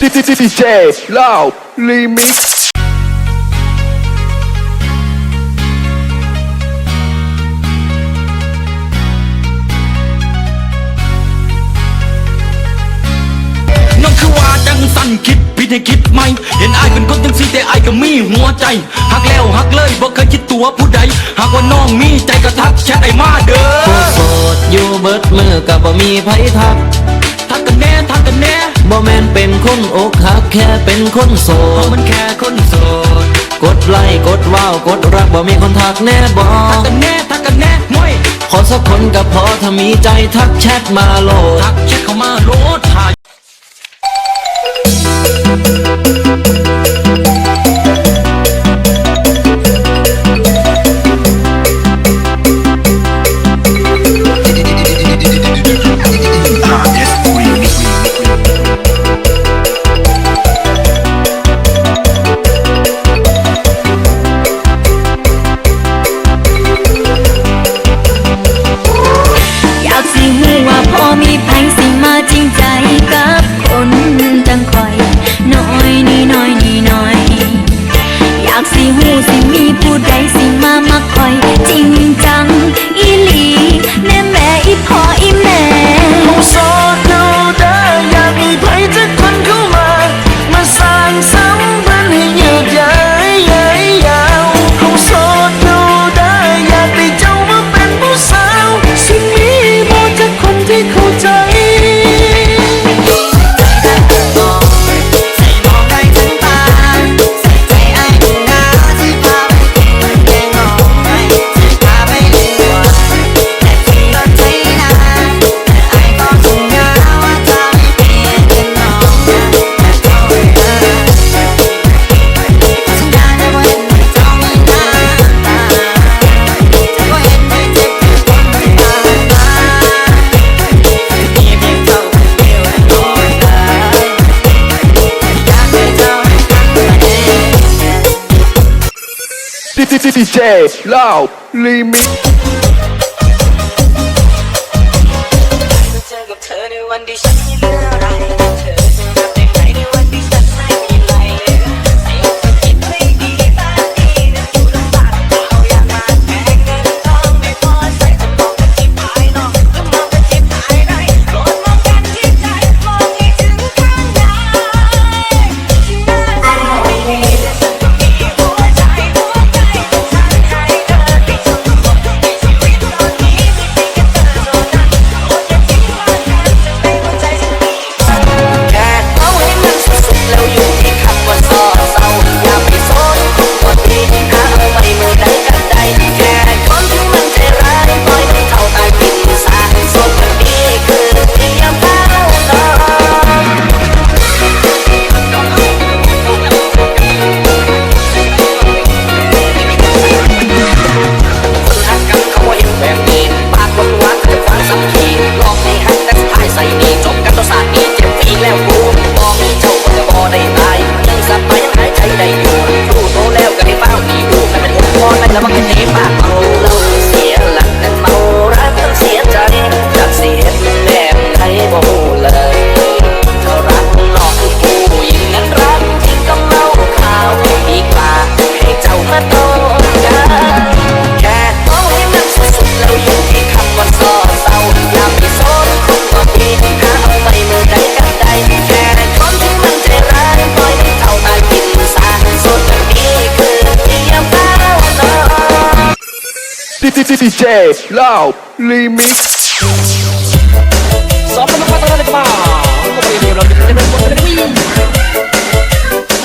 DJ Loud Remixน้องคือว่าจังสันคิดผิดให้คิดไหมเห็นอายเป็นคนจังสีแต่อายก็มีหัวใจหักแล้วหักเลยบ่เคยคิดตัวผู้ใดหากว่าน้องมีใจก็ทักแชทไอ้มาเด้อผู้โสดอยู่เบิดมือกับบ่มีไผทักกันแน่ทักกันแน่บ่แม่นเป็นคนอกหักแค่เป็นคนโสดมันแค่คนโสดกดไลค์กดว้าวกดรักบ่มีคนทักแน่บ่ทักกันแน่ทักกันแน่ม้ยขอสักคนก็พอถ้ามีใจทักแชทมาโลดทักแชทเข้ามาโลดถ่ายมีไผสิมาจริงใจกับคนจังคอยน้อยนี่น้อยนี่น้อยอยากสิหูสิมีผู้ใดสิมามักคอยจริงจังอีหลีแม่แม่อีพ่ออีแม่ผู้โสดอยู่เด้ออยากมีไผสักคนเข้ามาสร้างสัมพันธ์ให้ยืดยาวผู้โสดอยู่เด้ออยากได้เจ้ามาเป็นผู้สาวสิมีบ่จักคนที่เข้าใจDJ Loud Remixเจอกับเธอในวันที่ฉันไม่เหลืออะไรเธอจะรับได้ไหมในวันที่ฉันไม่มีอะไรเหลือไอ้คนคิดไม่ดีตาดีนั้นอยู่ลำบากเอาอย่างมาแพงเงินทองไม่พอใส่จะมองกันที่ภายนอกก็มองกันที่ภายในโปรดมองกันที่ใจมองให้ถึงข้างในที่น่าจะไม่มีแต่ฉันก็มีหัวใจของฉันให้เธอที่ฉันต้องบอกในชีวิตตอนนี้มีเพียงแค่เธอเท่านั้นโปรดอย่าทิ้งมันกันจะไม่หัวใจฉันมีแค่เอาให้มันสุดๆแล้วอยู่ที่คำว่าซอเศร้าอย่าไปสนคนก็ดีหาเอาไม่มือใดกันใดแค่คนที่มันใจร้ายปล่อยให้เขาตายกินสาสดแบบนี้คือเพียงเท่าแบบนี้ปากคนวัดจะฟังสักทีลองให้หักแต่สุดท้ายใส่ดีจบกันตัวสาดีเจ็บฟรีแล้วกูมองมีเจ้าก็จะบ่ได้ตายยังสับไปยังหายใจได้อยู่รู้โตแล้วก็ได้เฝ้าดีดูแต่เป็นอุปกรณ์แล้วมันก็หนีปากเมาเราเสียหลักแต่เมารักต้องเสียใจจากเสียแบบไหนบ่รู้เลยเธอรักนอกผู้หญิงนั้นรักจริงก็เมาข่าวดีกว่าให้เจ้ามาโตกันแค่เอาให้มันสุดๆแล้วอยู่ที่คำว่าซอเศร้าอย่าไปสนคนก็ดีหาเอาไม่มือใดกันใดแค่คนที่มันใจร้ายปล่อยให้เขาตายกินสาสดแบบนี้คือเพียงเท่านั้น DJ Loud Remix สอบกันมาตั้งแต่มาก็ไปดูเราจะเป็นคนเป็นวิ่ง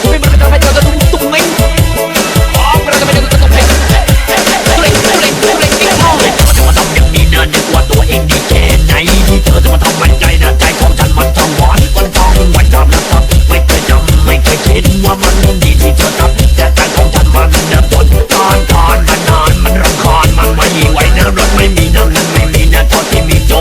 คุณเป็นมันจะไปเจอกันตุ้มไหมอ๋อเราจะไปเจอกันตุ้มไหมตุ้เล็กติ๊กเข้าเลยจะมาทำอย่างนี้นะนึกว่าตัวเองดีแค่ไหนที่เธอจะมาทำมันใจนะใจของฉันมันทั้งวันวันทองวันจำและทำไม่เคยจำไม่เคยคิดว่ามันดีที่เธอทำแต่ใจของฉันมันเดินทนทอนมันนานมันรำคาญมันไม่ไหวนะรถไม่มีน้ำนั้นไม่มีนะตอนที่มีโจ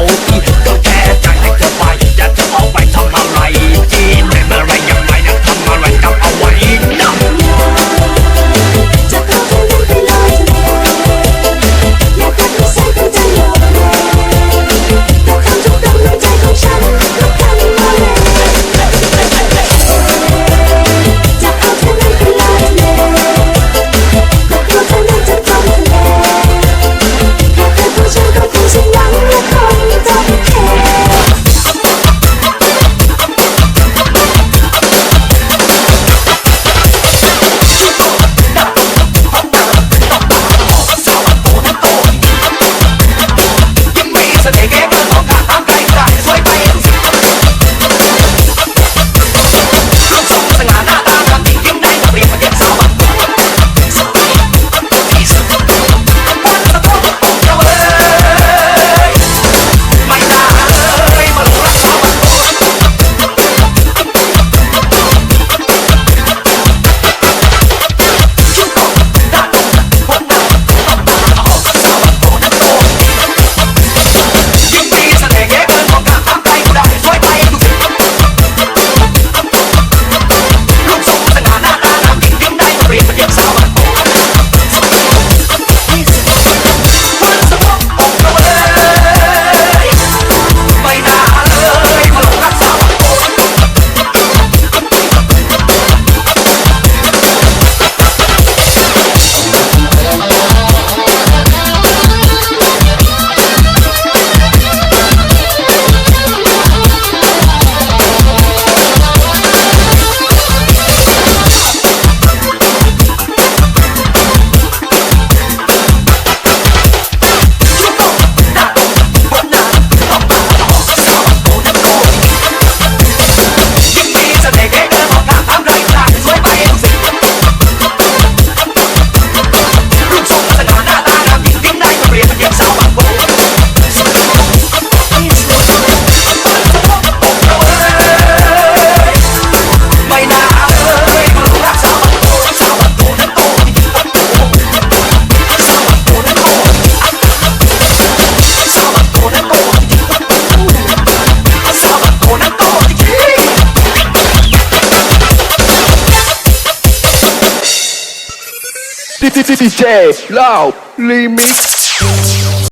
DJ Loud Remix